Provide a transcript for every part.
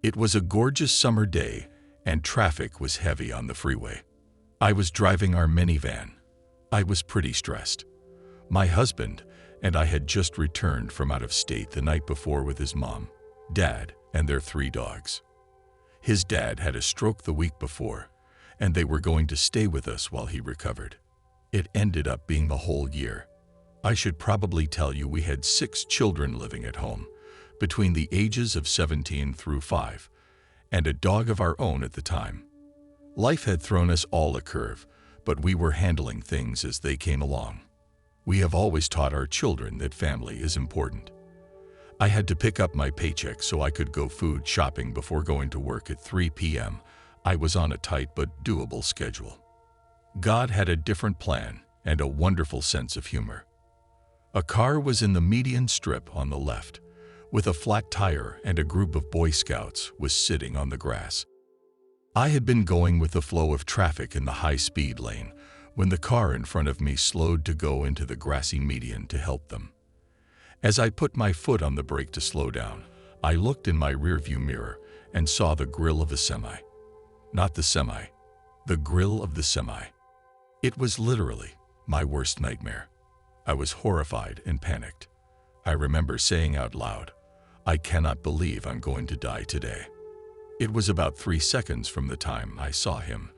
It was a gorgeous summer day, and traffic was heavy on the freeway. I was driving our minivan. I was pretty stressed. My husband and I had just returned from out of state the night before with his mom, dad, and their 3 dogs. His dad had a stroke the week before, and they were going to stay with us while he recovered. It ended up being the whole year. I should probably tell you we had 6 children living at home, between the ages of 17 through 5, and a dog of our own at the time. Life had thrown us all a curve, but we were handling things as they came along. We have always taught our children that family is important. I had to pick up my paycheck so I could go food shopping before going to work at 3 p.m. I was on a tight but doable schedule. God had a different plan and a wonderful sense of humor. A car was in the median strip on the left, with a flat tire, and a group of Boy Scouts was sitting on the grass. I had been going with the flow of traffic in the high-speed lane when the car in front of me slowed to go into the grassy median to help them. As I put my foot on the brake to slow down, I looked in my rearview mirror and saw the grill of a semi. Not the semi, the grill of the semi. It was literally my worst nightmare. I was horrified and panicked. I remember saying out loud, "I cannot believe I'm going to die today." It was about 3 seconds from the time I saw him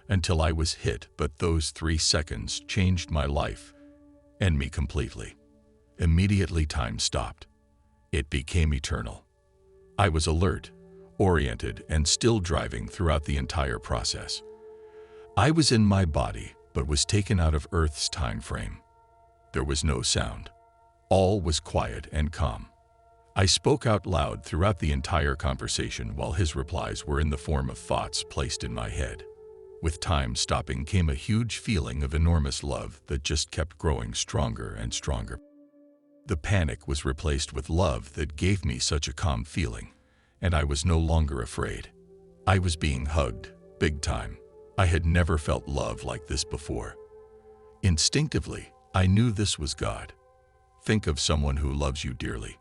until I was hit, but those 3 seconds changed my life and me completely. Immediately time stopped. It became eternal. I was alert, oriented, and still driving throughout the entire process. I was in my body, but was taken out of Earth's time frame. There was no sound. All was quiet and calm. I spoke out loud throughout the entire conversation while his replies were in the form of thoughts placed in my head. With time stopping came a huge feeling of enormous love that just kept growing stronger and stronger. The panic was replaced with love that gave me such a calm feeling, and I was no longer afraid. I was being hugged, big time. I had never felt love like this before. Instinctively, I knew this was God. Think of someone who loves you dearly.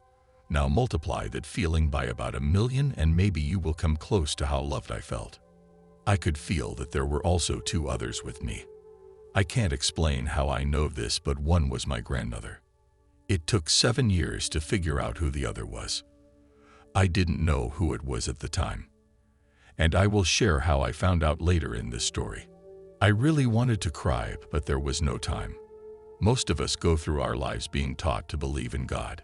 Now multiply that feeling by about 1,000,000 and maybe you will come close to how loved I felt. I could feel that there were also 2 others with me. I can't explain how I know this, but one was my grandmother. It took 7 years to figure out who the other was. I didn't know who it was at the time. And I will share how I found out later in this story. I really wanted to cry, but there was no time. Most of us go through our lives being taught to believe in God.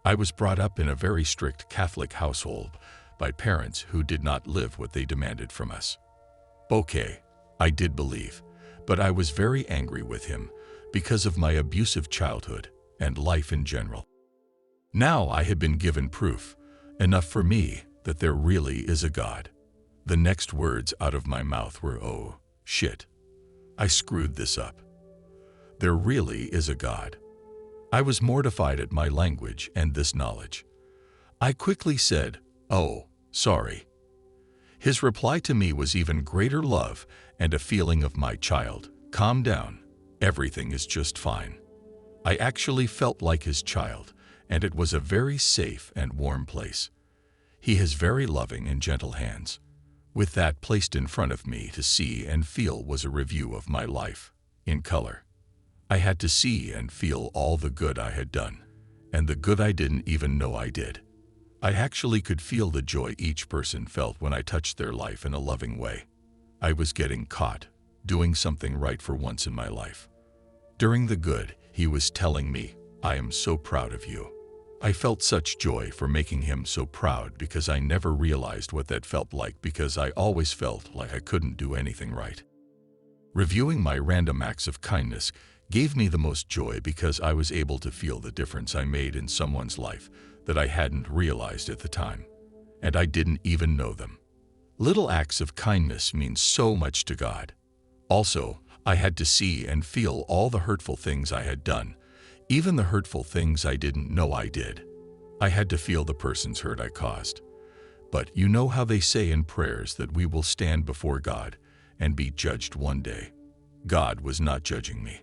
I was brought up in a very strict Catholic household by parents who did not live what they demanded from us. Okay, I did believe, but I was very angry with him because of my abusive childhood and life in general. Now I had been given proof, enough for me, that there really is a God. The next words out of my mouth were, "Oh, shit. I screwed this up. There really is a God." I was mortified at my language and this knowledge. I quickly said, "Oh, sorry." His reply to me was even greater love and a feeling of my child. "Calm down. Everything is just fine." I actually felt like his child, and it was a very safe and warm place. He has very loving and gentle hands. With that placed in front of me to see and feel was a review of my life, in color. I had to see and feel all the good I had done, and the good I didn't even know I did. I actually could feel the joy each person felt when I touched their life in a loving way. I was getting caught, doing something right for once in my life. During the good, he was telling me, "I am so proud of you." I felt such joy for making him so proud because I never realized what that felt like because I always felt like I couldn't do anything right. Reviewing my random acts of kindness gave me the most joy because I was able to feel the difference I made in someone's life that I hadn't realized at the time, and I didn't even know them. Little acts of kindness mean so much to God. Also, I had to see and feel all the hurtful things I had done, even the hurtful things I didn't know I did. I had to feel the person's hurt I caused. But you know how they say in prayers that we will stand before God and be judged one day. God was not judging me.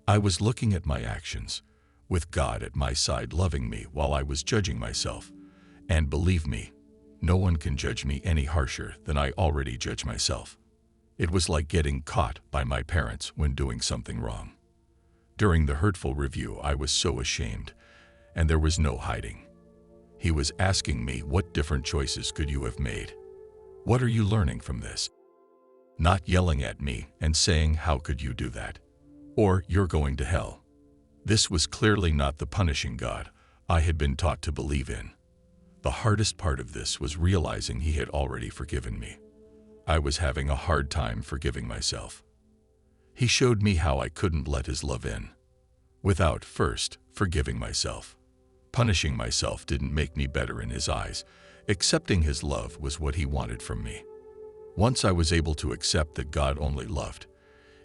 I was looking at my actions, with God at my side loving me while I was judging myself. And believe me, No one can judge me any harsher than I already judge myself. It was like getting caught by my parents when doing something wrong. During the hurtful review, I was so ashamed, and there was no hiding. He was asking me, what different choices could you have made? What are you learning from this? Not yelling at me and saying, how could you do that? Or, you're going to hell. This was clearly not the punishing God I had been taught to believe in. The hardest part of this was realizing he had already forgiven me. I was having a hard time forgiving myself. He showed me how I couldn't let his love in without first forgiving myself. Punishing myself didn't make me better in his eyes. Accepting his love was what he wanted from me. Once I was able to accept that God only loved,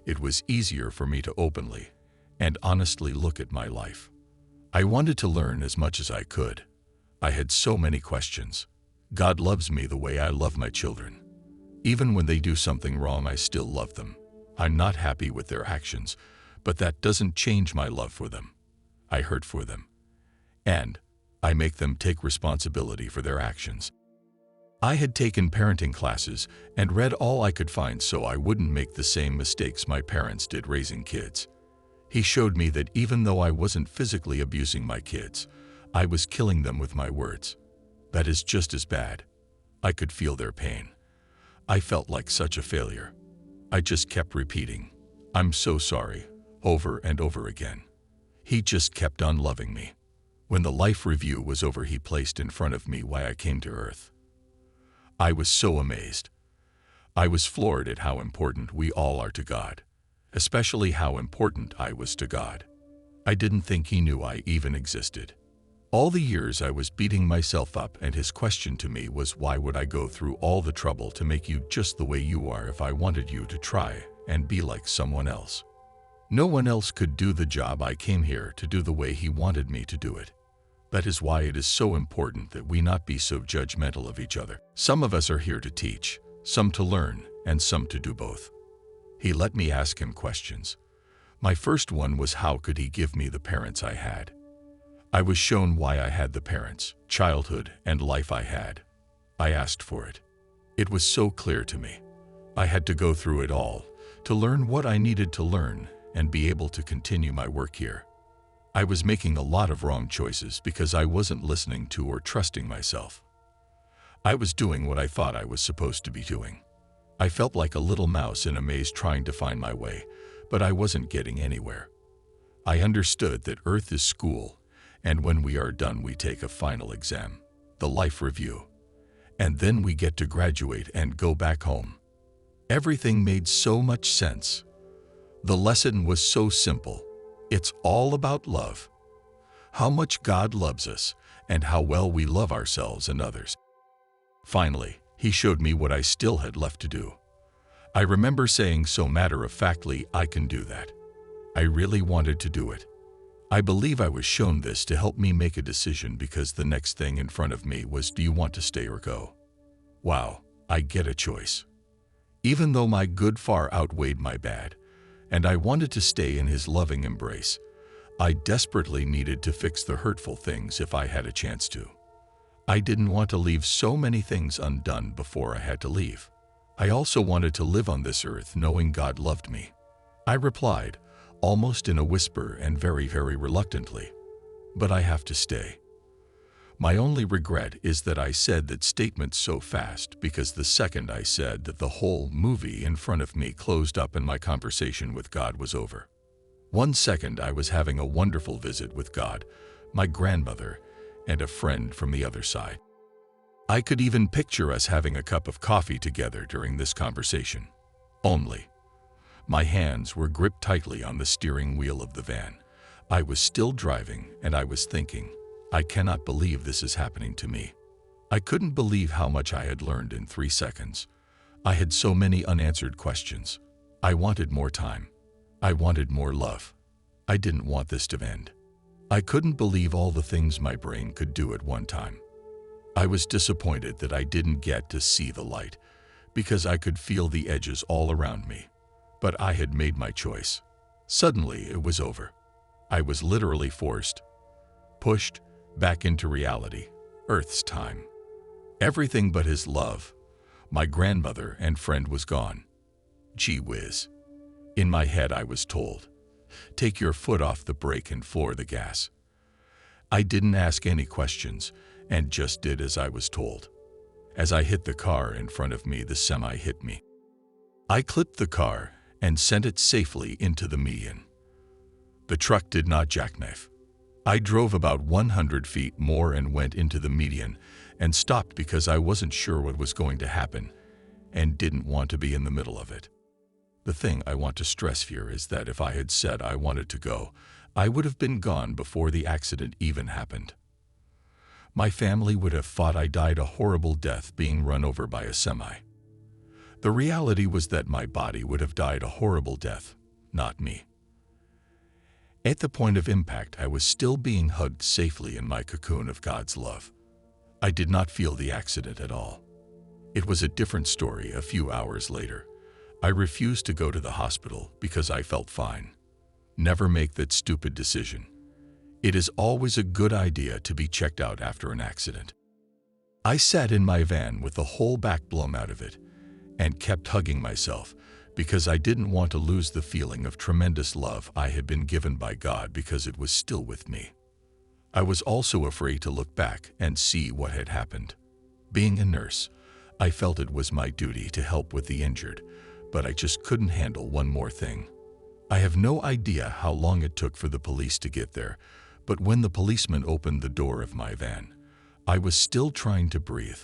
it was easier for me to openly and honestly look at my life. I wanted to learn as much as I could. I had so many questions. God loves me the way I love my children. Even when they do something wrong, I still love them. I'm not happy with their actions, but that doesn't change my love for them. I hurt for them, and I make them take responsibility for their actions. I had taken parenting classes and read all I could find so I wouldn't make the same mistakes my parents did raising kids. He showed me that even though I wasn't physically abusing my kids, I was killing them with my words. That is just as bad. I could feel their pain. I felt like such a failure. I just kept repeating, I'm so sorry, over and over again. He just kept on loving me. When the life review was over, he placed in front of me why I came to earth. I was so amazed. I was floored at how important we all are to God, especially how important I was to God. I didn't think he knew I even existed. All the years I was beating myself up, and his question to me was, why would I go through all the trouble to make you just the way you are if I wanted you to try and be like someone else? No one else could do the job I came here to do the way he wanted me to do it. That is why it is so important that we not be so judgmental of each other. Some of us are here to teach, some to learn, and some to do both. He let me ask him questions. My first one was, how could he give me the parents I had? I was shown why I had the parents, childhood, and life I had. I asked for it. It was so clear to me. I had to go through it all to learn what I needed to learn and be able to continue my work here. I was making a lot of wrong choices because I wasn't listening to or trusting myself. I was doing what I thought I was supposed to be doing. I felt like a little mouse in a maze trying to find my way, but I wasn't getting anywhere. I understood that Earth is school, and when we are done, we take a final exam, the life review, and then we get to graduate and go back home. Everything made so much sense. The lesson was so simple. It's all about love. How much God loves us and how well we love ourselves and others. Finally, he showed me what I still had left to do. I remember saying so matter-of-factly, I can do that. I really wanted to do it. I believe I was shown this to help me make a decision, because the next thing in front of me was, do you want to stay or go? Wow, I get a choice. Even though my good far outweighed my bad, and I wanted to stay in his loving embrace, I desperately needed to fix the hurtful things if I had a chance to. I didn't want to leave so many things undone before I had to leave. I also wanted to live on this earth knowing God loved me. I replied, almost in a whisper and very, very reluctantly, but I have to stay. My only regret is that I said that statement so fast, because the second I said that, the whole movie in front of me closed up and my conversation with God was over. 1 second I was having a wonderful visit with God, my grandmother, and a friend from the other side. I could even picture us having a cup of coffee together during this conversation. Only, my hands were gripped tightly on the steering wheel of the van. I was still driving, and I was thinking, I cannot believe this is happening to me. I couldn't believe how much I had learned in 3 seconds. I had so many unanswered questions. I wanted more time. I wanted more love. I didn't want this to end. I couldn't believe all the things my brain could do at one time. I was disappointed that I didn't get to see the light, because I could feel the edges all around me. But I had made my choice. Suddenly, it was over. I was literally pushed back into reality, Earth's time. Everything but his love, my grandmother and friend was gone. Gee whiz. In my head I was told, take your foot off the brake and floor the gas. I didn't ask any questions and just did as I was told. As I hit the car in front of me, the semi hit me. I clipped the car and sent it safely into the median. The truck did not jackknife. I drove about 100 feet more and went into the median and stopped because I wasn't sure what was going to happen and didn't want to be in the middle of it. The thing I want to stress here is that if I had said I wanted to go, I would have been gone before the accident even happened. My family would have thought I died a horrible death being run over by a semi. The reality was that my body would have died a horrible death, not me. At the point of impact, I was still being hugged safely in my cocoon of God's love. I did not feel the accident at all. It was a different story a few hours later. I refused to go to the hospital because I felt fine. Never make that stupid decision. It is always a good idea to be checked out after an accident. I sat in my van with the whole back blown out of it and kept hugging myself because I didn't want to lose the feeling of tremendous love I had been given by God because it was still with me. I was also afraid to look back and see what had happened. Being a nurse, I felt it was my duty to help with the injured, but I just couldn't handle one more thing. I have no idea how long it took for the police to get there, but when the policeman opened the door of my van, I was still trying to breathe.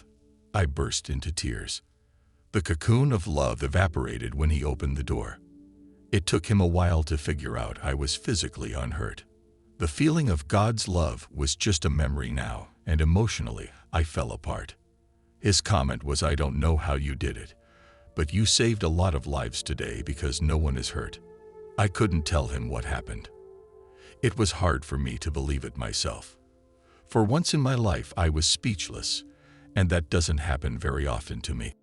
I burst into tears. The cocoon of love evaporated when he opened the door. It took him a while to figure out I was physically unhurt. The feeling of God's love was just a memory now, and emotionally, I fell apart. His comment was, "I don't know how you did it, but you saved a lot of lives today because no one is hurt." I couldn't tell him what happened. It was hard for me to believe it myself. For once in my life, I was speechless, and that doesn't happen very often to me.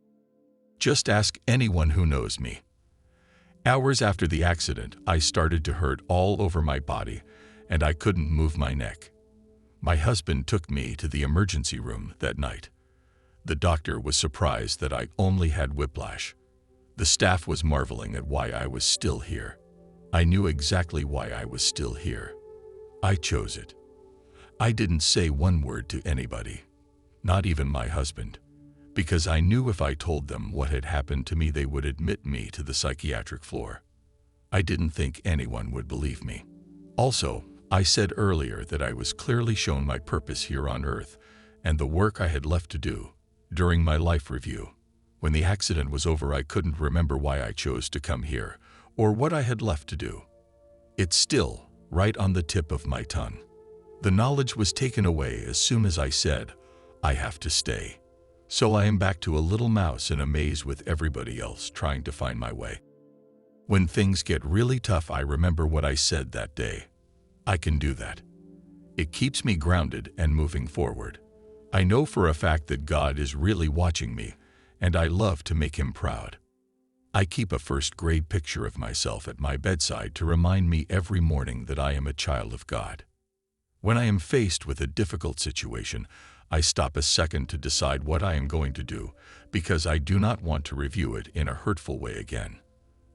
Just ask anyone who knows me. Hours after the accident, I started to hurt all over my body, and I couldn't move my neck. My husband took me to the emergency room that night. The doctor was surprised that I only had whiplash. The staff was marveling at why I was still here. I knew exactly why I was still here. I chose it. I didn't say one word to anybody, not even my husband, because I knew if I told them what had happened to me, they would admit me to the psychiatric floor. I didn't think anyone would believe me. Also, I said earlier that I was clearly shown my purpose here on earth and the work I had left to do. During my life review, when the accident was over, I couldn't remember why I chose to come here or what I had left to do. It's still right on the tip of my tongue. The knowledge was taken away as soon as I said, I have to stay. So I am back to a little mouse in a maze with everybody else trying to find my way. When things get really tough, I remember what I said that day. I can do that. It keeps me grounded and moving forward. I know for a fact that God is really watching me, and I love to make him proud. I keep a first-grade picture of myself at my bedside to remind me every morning that I am a child of God. When I am faced with a difficult situation, I stop a second to decide what I am going to do because I do not want to review it in a hurtful way again.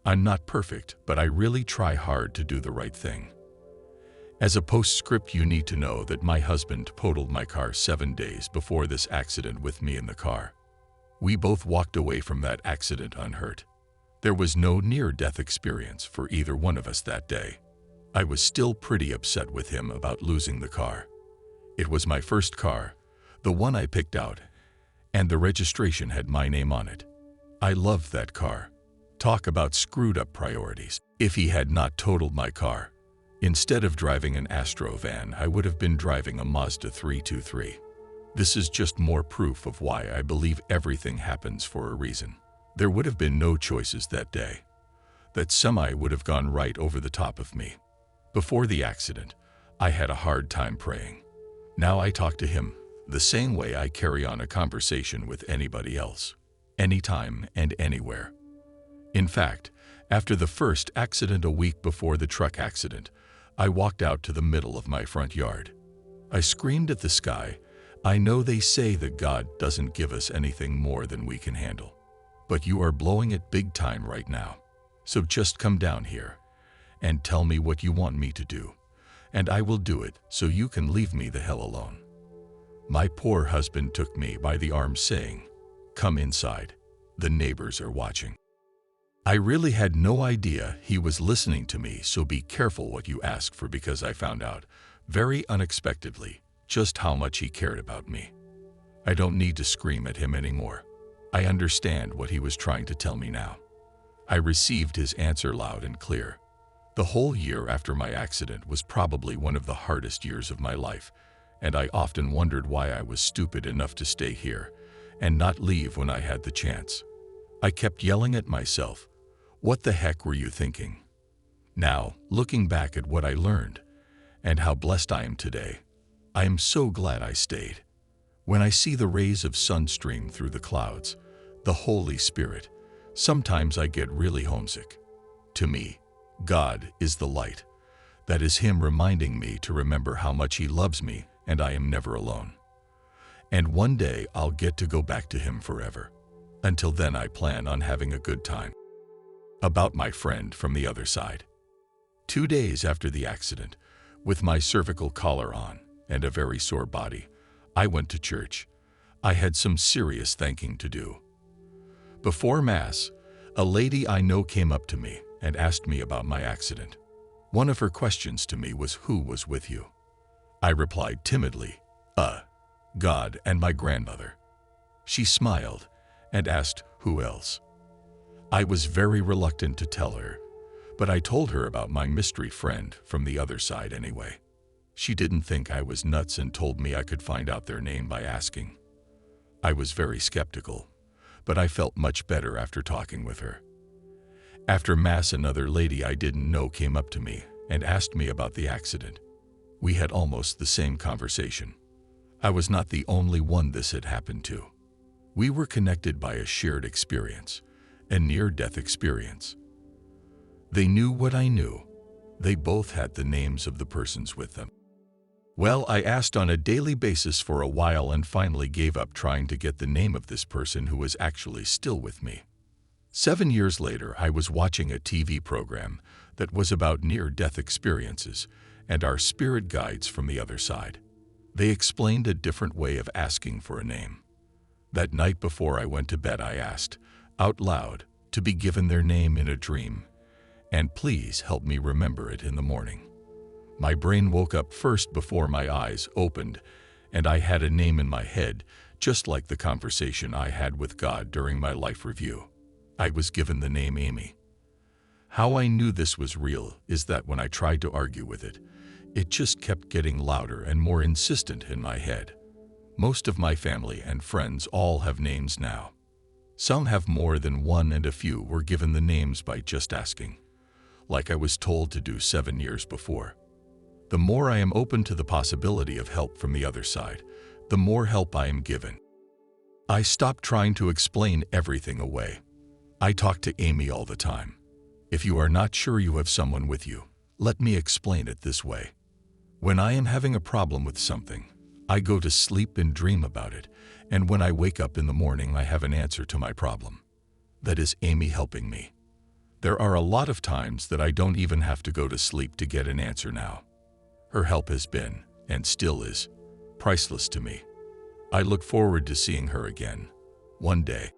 I'm not perfect, but I really try hard to do the right thing. As a postscript, you need to know that my husband totaled my car 7 days before this accident with me in the car. We both walked away from that accident unhurt. There was no near-death experience for either one of us that day. I was still pretty upset with him about losing the car. It was my first car, the one I picked out, and the registration had my name on it. I loved that car. Talk about screwed up priorities. If he had not totaled my car, instead of driving an Astro van, I would have been driving a Mazda 323. This is just more proof of why I believe everything happens for a reason. There would have been no choices that day. That semi would have gone right over the top of me. Before the accident, I had a hard time praying. Now I talk to him the same way I carry on a conversation with anybody else, anytime and anywhere. In fact, after the first accident a week before the truck accident, I walked out to the middle of my front yard. I screamed at the sky, I know they say that God doesn't give us anything more than we can handle. But you are blowing it big time right now. So just come down here and tell me what you want me to do, and I will do it so you can leave me the hell alone. My poor husband took me by the arm saying, "Come inside. The neighbors are watching." I really had no idea he was listening to me, so be careful what you ask for, because I found out, very unexpectedly, just how much he cared about me. I don't need to scream at him anymore. I understand what he was trying to tell me now. I received his answer loud and clear. The whole year after my accident was probably one of the hardest years of my life, and I often wondered why I was stupid enough to stay here and not leave when I had the chance. I kept yelling at myself, "What the heck were you thinking?" Now, looking back at what I learned and how blessed I am today, I am so glad I stayed. When I see the rays of sun stream through the clouds, the Holy Spirit, sometimes I get really homesick. To me, God is the light. That is Him reminding me to remember how much He loves me and I am never alone. And one day I'll get to go back to Him forever. Until then, I plan on having a good time. About my friend from the other side. 2 days after the accident, with my cervical collar on and a very sore body, I went to church. I had some serious thanking to do. Before Mass, a lady I know came up to me and asked me about my accident. One of her questions to me was, "Who was with you?" I replied timidly, God and my grandmother." She smiled and asked, "Who else?" I was very reluctant to tell her, but I told her about my mystery friend from the other side anyway. She didn't think I was nuts and told me I could find out their name by asking. I was very skeptical, but I felt much better after talking with her. After Mass, another lady I didn't know came up to me and asked me about the accident. We had almost the same conversation. I was not the only one this had happened to. We were connected by a shared experience, a near-death experience. They knew what I knew. They both had the names of the persons with them. Well, I asked on a daily basis for a while and finally gave up trying to get the name of this person who was actually still with me. 7 years later, I was watching a TV program that was about near-death experiences and our spirit guides from the other side. They explained a different way of asking for a name. That night before I went to bed, I asked, out loud, to be given their name in a dream, and please help me remember it in the morning. My brain woke up first before my eyes opened, and I had a name in my head, just like the conversation I had with God during my life review. I was given the name Amy. How I knew this was real is that when I tried to argue with it, it just kept getting louder and more insistent in my head. Most of my family and friends all have names now. Some have more than one, and a few were given the names by just asking, like I was told to do 7 years before. The more I am open to the possibility of help from the other side, the more help I am given. I stopped trying to explain everything away. I talk to Amy all the time. If you are not sure you have someone with you, let me explain it this way. When I am having a problem with something, I go to sleep and dream about it, and when I wake up in the morning, I have an answer to my problem. That is Amy helping me. There are a lot of times that I don't even have to go to sleep to get an answer now. Her help has been, and still is, priceless to me. I look forward to seeing her again, one day.